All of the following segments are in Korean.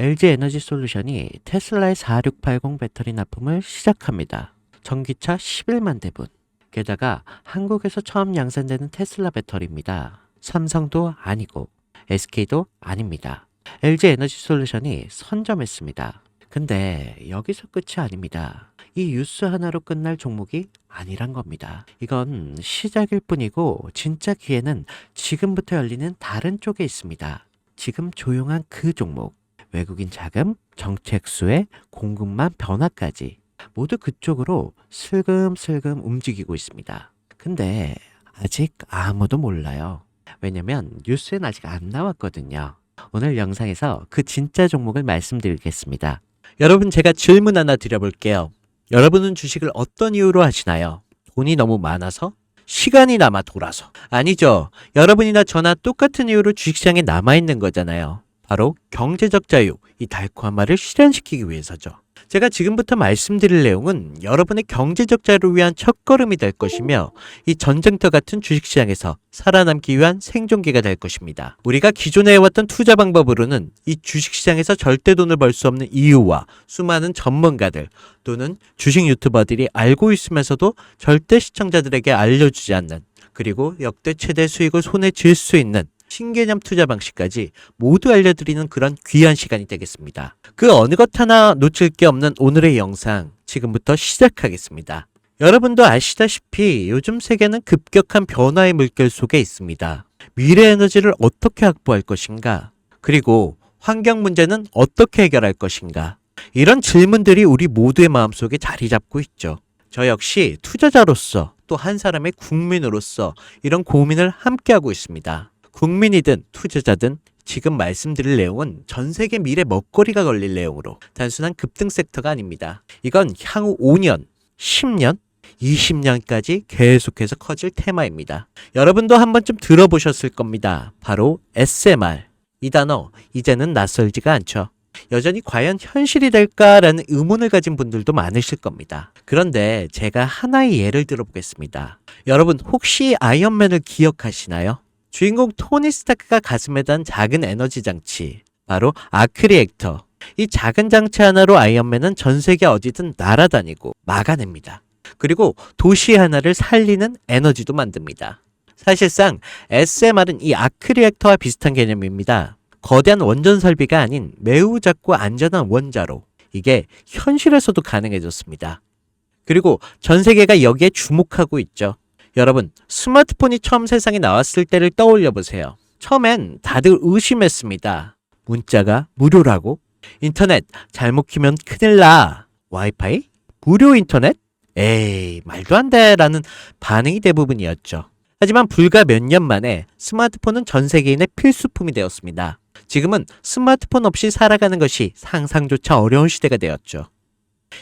LG 에너지솔루션이 테슬라의 4680 배터리 납품을 시작합니다. 전기차 11만 대분. 게다가 한국에서 처음 양산되는 테슬라 배터리입니다. 삼성도 아니고 SK도 아닙니다. LG 에너지솔루션이 선점했습니다. 근데 여기서 끝이 아닙니다. 이 뉴스 하나로 끝날 종목이 아니란 겁니다. 이건 시작일 뿐이고 진짜 기회는 지금부터 열리는 다른 쪽에 있습니다. 지금 조용한 그 종목. 외국인 자금, 정책 수혜, 공급망 변화까지 모두 그쪽으로 슬금슬금 움직이고 있습니다. 근데 아직 아무도 몰라요. 왜냐면 뉴스엔 아직 안 나왔거든요. 오늘 영상에서 그 진짜 종목을 말씀드리겠습니다. 여러분, 제가 질문 하나 드려볼게요. 여러분은 주식을 어떤 이유로 하시나요? 돈이 너무 많아서? 시간이 남아 돌아서? 아니죠. 여러분이나 저나 똑같은 이유로 주식시장에 남아있는 거잖아요. 바로 경제적 자유, 이 달콤한 말을 실현시키기 위해서죠. 제가 지금부터 말씀드릴 내용은 여러분의 경제적 자유를 위한 첫걸음이 될 것이며 이 전쟁터 같은 주식시장에서 살아남기 위한 생존기가 될 것입니다. 우리가 기존에 해왔던 투자 방법으로는 이 주식시장에서 절대 돈을 벌 수 없는 이유와 수많은 전문가들 또는 주식 유튜버들이 알고 있으면서도 절대 시청자들에게 알려주지 않는, 그리고 역대 최대 수익을 손에 쥘 수 있는 신개념 투자 방식까지 모두 알려드리는 그런 귀한 시간이 되겠습니다. 그 어느 것 하나 놓칠 게 없는 오늘의 영상, 지금부터 시작하겠습니다. 여러분도 아시다시피 요즘 세계는 급격한 변화의 물결 속에 있습니다. 미래 에너지를 어떻게 확보할 것인가? 그리고 환경 문제는 어떻게 해결할 것인가? 이런 질문들이 우리 모두의 마음속에 자리 잡고 있죠. 저 역시 투자자로서 또 한 사람의 국민으로서 이런 고민을 함께하고 있습니다. 국민이든 투자자든 지금 말씀드릴 내용은 전 세계 미래 먹거리가 걸릴 내용으로 단순한 급등 섹터가 아닙니다. 이건 향후 5년, 10년, 20년까지 계속해서 커질 테마입니다. 여러분도 한 번쯤 들어보셨을 겁니다. 바로 SMR. 이 단어 이제는 낯설지가 않죠. 여전히 과연 현실이 될까라는 의문을 가진 분들도 많으실 겁니다. 그런데 제가 하나의 예를 들어보겠습니다. 여러분, 혹시 아이언맨을 기억하시나요? 주인공 토니 스타크가 가슴에 단 작은 에너지 장치, 바로 아크 리액터. 이 작은 장치 하나로 아이언맨은 전 세계 어디든 날아다니고 막아냅니다. 그리고 도시 하나를 살리는 에너지도 만듭니다. 사실상 SMR은 이 아크 리액터와 비슷한 개념입니다. 거대한 원전 설비가 아닌 매우 작고 안전한 원자로, 이게 현실에서도 가능해졌습니다. 그리고 전 세계가 여기에 주목하고 있죠. 여러분, 스마트폰이 처음 세상에 나왔을 때를 떠올려 보세요. 처음엔 다들 의심했습니다. 문자가 무료라고? 인터넷 잘못 키면 큰일 나. 와이파이? 무료 인터넷? 에이, 말도 안 돼 라는 반응이 대부분이었죠. 하지만 불과 몇 년 만에 스마트폰은 전 세계인의 필수품이 되었습니다. 지금은 스마트폰 없이 살아가는 것이 상상조차 어려운 시대가 되었죠.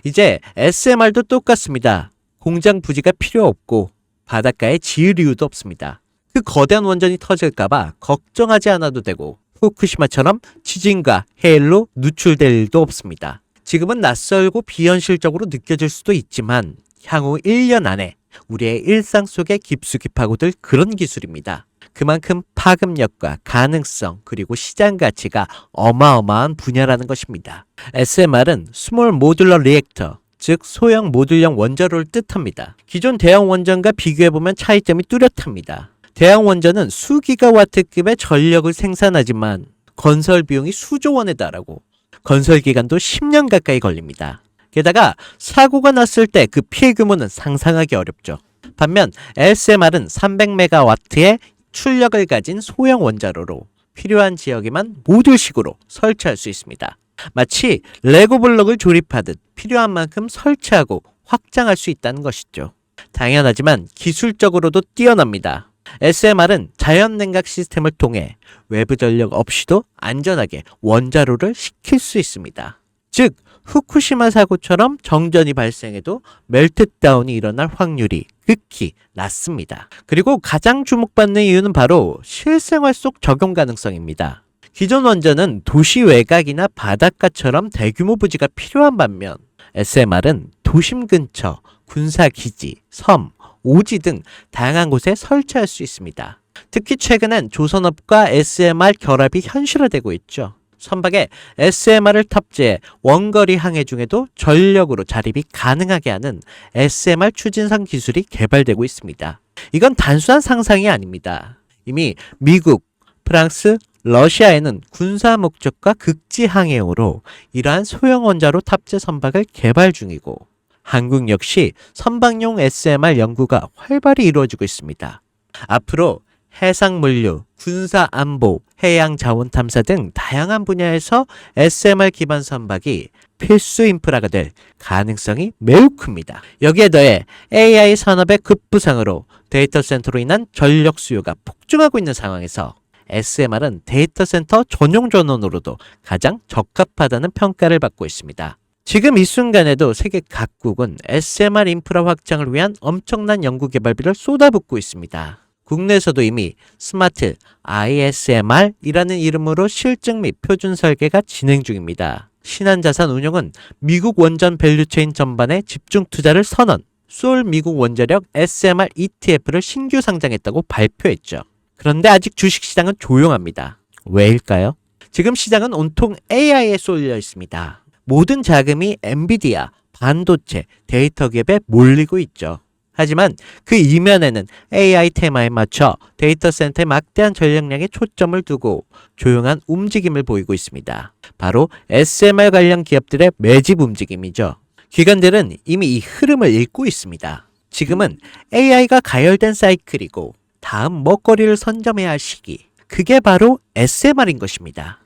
이제 SMR도 똑같습니다. 공장 부지가 필요 없고 바닷가에 지을 이유도 없습니다. 그 거대한 원전이 터질까봐 걱정하지 않아도 되고 후쿠시마처럼 지진과 해일로 누출될 일도 없습니다. 지금은 낯설고 비현실적으로 느껴질 수도 있지만 향후 1년 안에 우리의 일상 속에 깊숙이 파고들 그런 기술입니다. 그만큼 파급력과 가능성 그리고 시장 가치가 어마어마한 분야라는 것입니다. SMR은 스몰 모듈러 리액터, 즉 소형 모듈형 원자로를 뜻합니다. 기존 대형 원전과 비교해보면 차이점이 뚜렷합니다. 대형 원전은 수기가와트급의 전력을 생산하지만 건설 비용이 수조 원에 달하고 건설 기간도 10년 가까이 걸립니다. 게다가 사고가 났을 때 그 피해 규모는 상상하기 어렵죠. 반면 SMR은 300메가와트의 출력을 가진 소형 원자로로 필요한 지역에만 모듈식으로 설치할 수 있습니다. 마치 레고 블록을 조립하듯 필요한 만큼 설치하고 확장할 수 있다는 것이죠. 당연하지만 기술적으로도 뛰어납니다. SMR은 자연 냉각 시스템을 통해 외부 전력 없이도 안전하게 원자로를 식힐 수 있습니다. 즉, 후쿠시마 사고처럼 정전이 발생해도 멜트다운이 일어날 확률이 극히 낮습니다. 그리고 가장 주목받는 이유는 바로 실생활 속 적용 가능성입니다. 기존 원전은 도시 외곽이나 바닷가처럼 대규모 부지가 필요한 반면 SMR은 도심 근처, 군사기지, 섬, 오지 등 다양한 곳에 설치할 수 있습니다. 특히 최근엔 조선업과 SMR 결합이 현실화되고 있죠. 선박에 SMR을 탑재해 원거리 항해 중에도 전력으로 자립이 가능하게 하는 SMR 추진상 기술이 개발되고 있습니다. 이건 단순한 상상이 아닙니다. 이미 미국, 프랑스, 러시아에는 군사 목적과 극지 항해용으로 이러한 소형 원자로 탑재 선박을 개발 중이고 한국 역시 선박용 SMR 연구가 활발히 이루어지고 있습니다. 앞으로 해상 물류, 군사 안보, 해양 자원 탐사 등 다양한 분야에서 SMR 기반 선박이 필수 인프라가 될 가능성이 매우 큽니다. 여기에 더해 AI 산업의 급부상으로 데이터 센터로 인한 전력 수요가 폭증하고 있는 상황에서 SMR은 데이터 센터 전용 전원으로도 가장 적합하다는 평가를 받고 있습니다. 지금 이 순간에도 세계 각국은 SMR 인프라 확장을 위한 엄청난 연구개발비를 쏟아붓고 있습니다. 국내에서도 이미 스마트 ISMR이라는 이름으로 실증 및 표준 설계가 진행 중입니다. 신한자산 운용은 미국 원전 밸류체인 전반에 집중 투자를 선언, 소울 미국 원자력 SMR ETF를 신규 상장했다고 발표했죠. 그런데 아직 주식시장은 조용합니다. 왜일까요? 지금 시장은 온통 AI에 쏠려 있습니다. 모든 자금이 엔비디아, 반도체, 데이터 기업에 몰리고 있죠. 하지만 그 이면에는 AI 테마에 맞춰 데이터 센터에 막대한 전력량에 초점을 두고 조용한 움직임을 보이고 있습니다. 바로 SMR 관련 기업들의 매집 움직임이죠. 기관들은 이미 이 흐름을 읽고 있습니다. 지금은 AI가 가열된 사이클이고 다음 먹거리를 선점해야 할 시기. 그게 바로 SMR인 것입니다.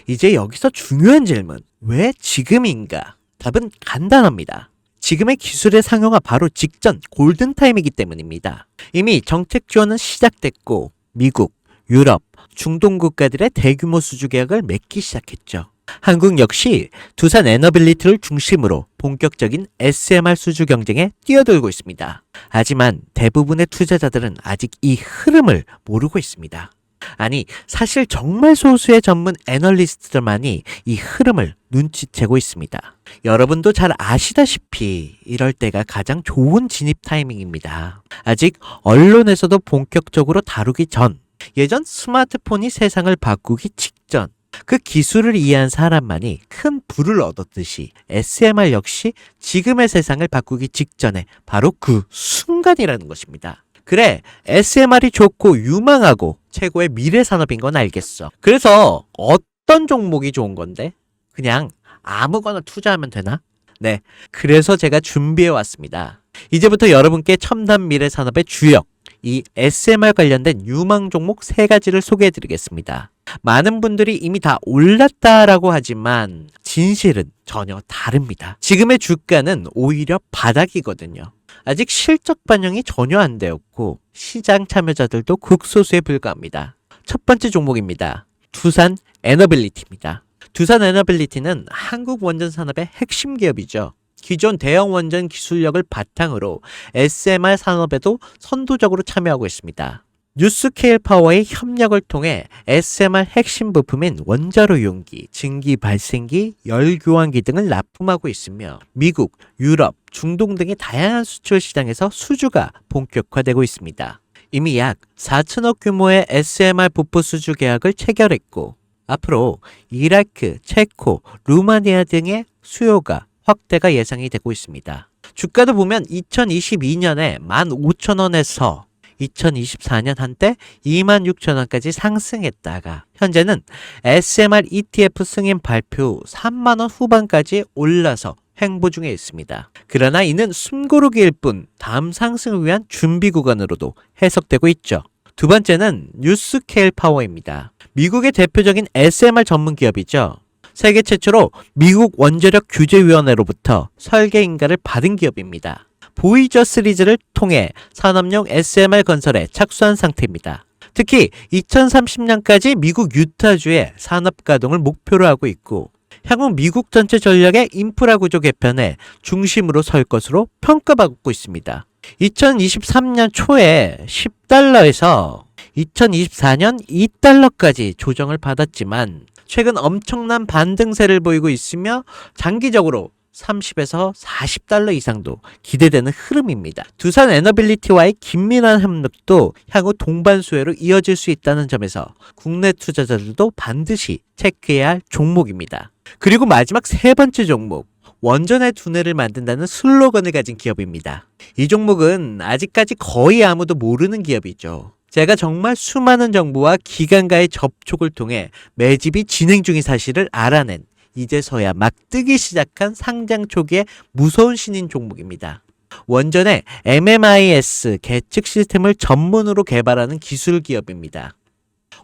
이제 여기서 중요한 질문. 왜 지금인가? 답은 간단합니다. 지금의 기술의 상용화 바로 직전 골든타임이기 때문입니다. 이미 정책 지원은 시작됐고 미국, 유럽, 중동 국가들의 대규모 수주 계약을 맺기 시작했죠. 한국 역시 두산 에너빌리티를 중심으로 본격적인 SMR 수주 경쟁에 뛰어들고 있습니다. 하지만 대부분의 투자자들은 아직 이 흐름을 모르고 있습니다. 아니, 사실 정말 소수의 전문 애널리스트들만이 이 흐름을 눈치채고 있습니다. 여러분도 잘 아시다시피 이럴 때가 가장 좋은 진입 타이밍입니다. 아직 언론에서도 본격적으로 다루기 전, 예전 스마트폰이 세상을 바꾸기 직전, 그 기술을 이해한 사람만이 큰 부를 얻었듯이 SMR 역시 지금의 세상을 바꾸기 직전에 바로 그 순간이라는 것입니다. 그래, SMR이 좋고 유망하고 최고의 미래 산업인 건 알겠어. 그래서 어떤 종목이 좋은 건데? 그냥 아무거나 투자하면 되나? 네, 그래서 제가 준비해 왔습니다. 이제부터 여러분께 첨단 미래 산업의 주역, 이 SMR 관련된 유망 종목 3가지를 소개해 드리겠습니다. 많은 분들이 이미 다 올랐다라고 하지만 진실은 전혀 다릅니다. 지금의 주가는 오히려 바닥이거든요. 아직 실적 반영이 전혀 안 되었고 시장 참여자들도 극소수에 불과합니다. 첫 번째 종목입니다. 두산 에너빌리티입니다. 두산 에너빌리티는 한국 원전 산업의 핵심 기업이죠. 기존 대형 원전 기술력을 바탕으로 SMR 산업에도 선도적으로 참여하고 있습니다. 뉴스케일 파워의 협력을 통해 SMR 핵심 부품인 원자로 용기, 증기 발생기, 열 교환기 등을 납품하고 있으며 미국, 유럽, 중동 등의 다양한 수출 시장에서 수주가 본격화되고 있습니다. 이미 약 4천억 규모의 SMR 부품 수주 계약을 체결했고 앞으로 이라크, 체코, 루마니아 등의 수요가 확대가 예상이 되고 있습니다. 주가도 보면 2022년에 15,000원에서 2024년 한때 26,000원까지 상승했다가 현재는 SMR ETF 승인 발표 후 3만원 후반까지 올라서 횡보 중에 있습니다. 그러나 이는 숨고르기일 뿐 다음 상승을 위한 준비 구간으로도 해석되고 있죠. 두 번째는 뉴스케일 파워입니다. 미국의 대표적인 SMR 전문 기업이죠. 세계 최초로 미국 원자력 규제위원회로부터 설계 인가를 받은 기업입니다. 보이저 시리즈를 통해 산업용 SMR 건설에 착수한 상태입니다. 특히 2030년까지 미국 유타주의 산업 가동을 목표로 하고 있고 향후 미국 전체 전력의 인프라 구조 개편에 중심으로 설 것으로 평가받고 있습니다. 2023년 초에 10달러에서 2024년 2달러까지 조정을 받았지만 최근 엄청난 반등세를 보이고 있으며 장기적으로 30에서 40달러 이상도 기대되는 흐름입니다. 두산 에너빌리티와의 긴밀한 협력도 향후 동반 수혜로 이어질 수 있다는 점에서 국내 투자자들도 반드시 체크해야 할 종목입니다. 그리고 마지막 세 번째 종목, 원전의 두뇌를 만든다는 슬로건을 가진 기업입니다. 이 종목은 아직까지 거의 아무도 모르는 기업이죠. 제가 정말 수많은 정부와 기관과의 접촉을 통해 매집이 진행 중인 사실을 알아낸, 이제서야 막 뜨기 시작한 상장 초기의 무서운 신인 종목입니다. 원전의 MMIS 계측 시스템을 전문으로 개발하는 기술 기업입니다.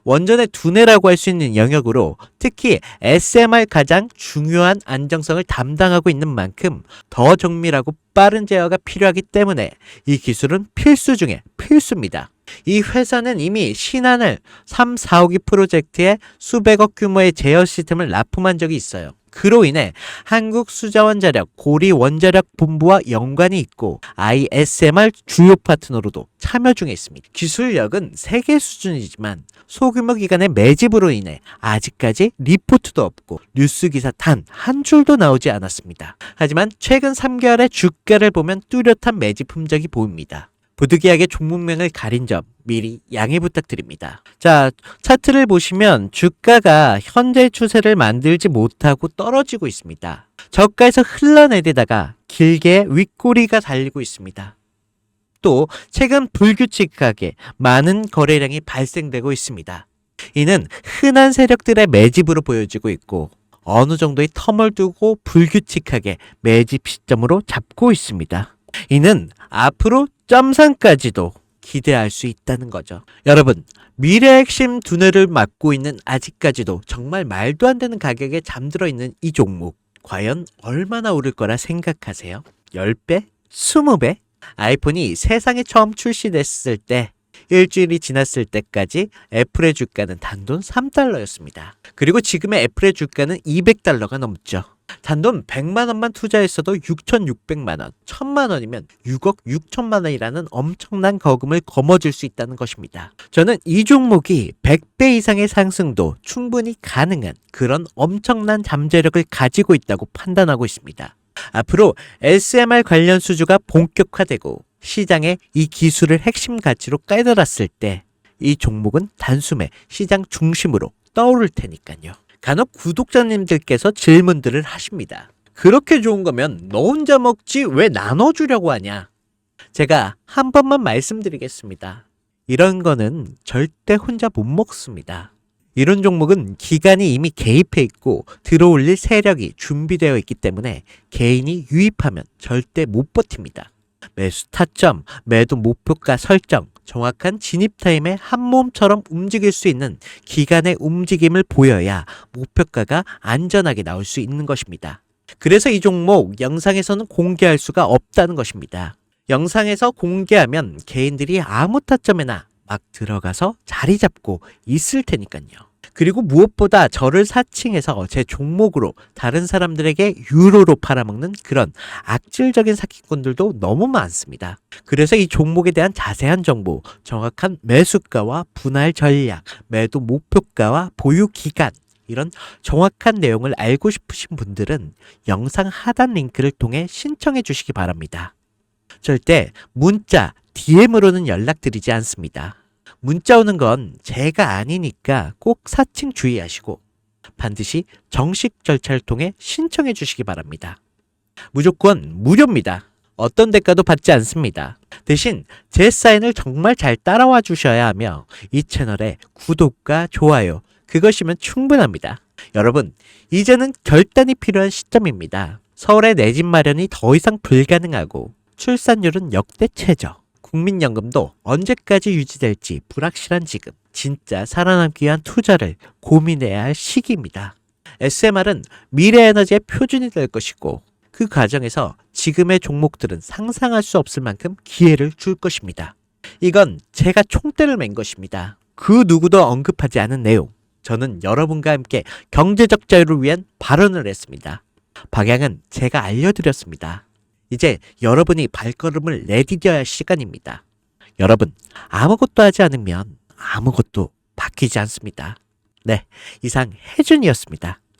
원전의 두뇌라고 할 수 있는 영역으로 특히 SMR 가장 중요한 안정성을 담당하고 있는 만큼 더 정밀하고 빠른 제어가 필요하기 때문에 이 기술은 필수 중에 필수입니다. 이 회사는 이미 신한을 3, 4호기 프로젝트에 수백억 규모의 제어 시스템을 납품한 적이 있어요. 그로 인해 한국수자원자력 고리원자력본부와 연관이 있고 ISMR 주요 파트너로도 참여 중에 있습니다. 기술력은 세계 수준이지만 소규모 기관의 매집으로 인해 아직까지 리포트도 없고 뉴스 기사 단 한 줄도 나오지 않았습니다. 하지만 최근 3개월의 주가를 보면 뚜렷한 매집 흔적이 보입니다. 부득이하게 종목명을 가린 점 미리 양해 부탁드립니다. 자, 차트를 보시면 주가가 현재 추세를 만들지 못하고 떨어지고 있습니다. 저가에서 흘러내리다가 길게 윗꼬리가 달리고 있습니다. 또 최근 불규칙하게 많은 거래량이 발생되고 있습니다. 이는 흔한 세력들의 매집으로 보여지고 있고 어느 정도의 텀을 두고 불규칙하게 매집 시점으로 잡고 있습니다. 이는 앞으로 점상까지도 기대할 수 있다는 거죠. 여러분, 미래의 핵심 두뇌를 맡고 있는 아직까지도 정말 말도 안 되는 가격에 잠들어 있는 이 종목, 과연 얼마나 오를 거라 생각하세요? 10배? 20배? 아이폰이 세상에 처음 출시됐을 때 일주일이 지났을 때까지 애플의 주가는 단돈 3달러였습니다. 그리고 지금의 애플의 주가는 200달러가 넘죠. 단돈 100만 원만 투자했어도 6,600만 원, 1,000만 원이면 6억 6천만 원이라는 엄청난 거금을 거머쥘 수 있다는 것입니다. 저는 이 종목이 100배 이상의 상승도 충분히 가능한 그런 엄청난 잠재력을 가지고 있다고 판단하고 있습니다. 앞으로 SMR 관련 수주가 본격화되고 시장에 이 기술을 핵심 가치로 깨달았을 때 이 종목은 단숨에 시장 중심으로 떠오를 테니까요. 간혹 구독자님들께서 질문들을 하십니다. 그렇게 좋은 거면 너 혼자 먹지 왜 나눠주려고 하냐? 제가 한 번만 말씀드리겠습니다. 이런 거는 절대 혼자 못 먹습니다. 이런 종목은 기관이 이미 개입해 있고 들어올릴 세력이 준비되어 있기 때문에 개인이 유입하면 절대 못 버팁니다. 매수 타점, 매도 목표가 설정, 정확한 진입 타임에 한 몸처럼 움직일 수 있는 기관의 움직임을 보여야 목표가가 안전하게 나올 수 있는 것입니다. 그래서 이 종목 영상에서는 공개할 수가 없다는 것입니다. 영상에서 공개하면 개인들이 아무 타점에나 막 들어가서 자리 잡고 있을 테니까요. 그리고 무엇보다 저를 사칭해서 제 종목으로 다른 사람들에게 유로로 팔아먹는 그런 악질적인 사기꾼들도 너무 많습니다. 그래서 이 종목에 대한 자세한 정보, 정확한 매수가와 분할 전략, 매도 목표가와 보유 기간, 이런 정확한 내용을 알고 싶으신 분들은 영상 하단 링크를 통해 신청해 주시기 바랍니다. 절대 문자, DM으로는 연락드리지 않습니다. 문자 오는 건 제가 아니니까 꼭 사칭 주의하시고 반드시 정식 절차를 통해 신청해 주시기 바랍니다. 무조건 무료입니다. 어떤 대가도 받지 않습니다. 대신 제 사인을 정말 잘 따라와 주셔야 하며 이 채널에 구독과 좋아요, 그것이면 충분합니다. 여러분, 이제는 결단이 필요한 시점입니다. 서울의 내 집 마련이 더 이상 불가능하고 출산율은 역대 최저. 국민연금도 언제까지 유지될지 불확실한 지금, 진짜 살아남기 위한 투자를 고민해야 할 시기입니다. SMR은 미래 에너지의 표준이 될 것이고 그 과정에서 지금의 종목들은 상상할 수 없을 만큼 기회를 줄 것입니다. 이건 제가 총대를 맨 것입니다. 그 누구도 언급하지 않은 내용. 저는 여러분과 함께 경제적 자유를 위한 발언을 했습니다. 방향은 제가 알려드렸습니다. 이제 여러분이 발걸음을 내디뎌야 할 시간입니다. 여러분, 아무것도 하지 않으면 아무것도 바뀌지 않습니다. 네, 이상 혜준이었습니다.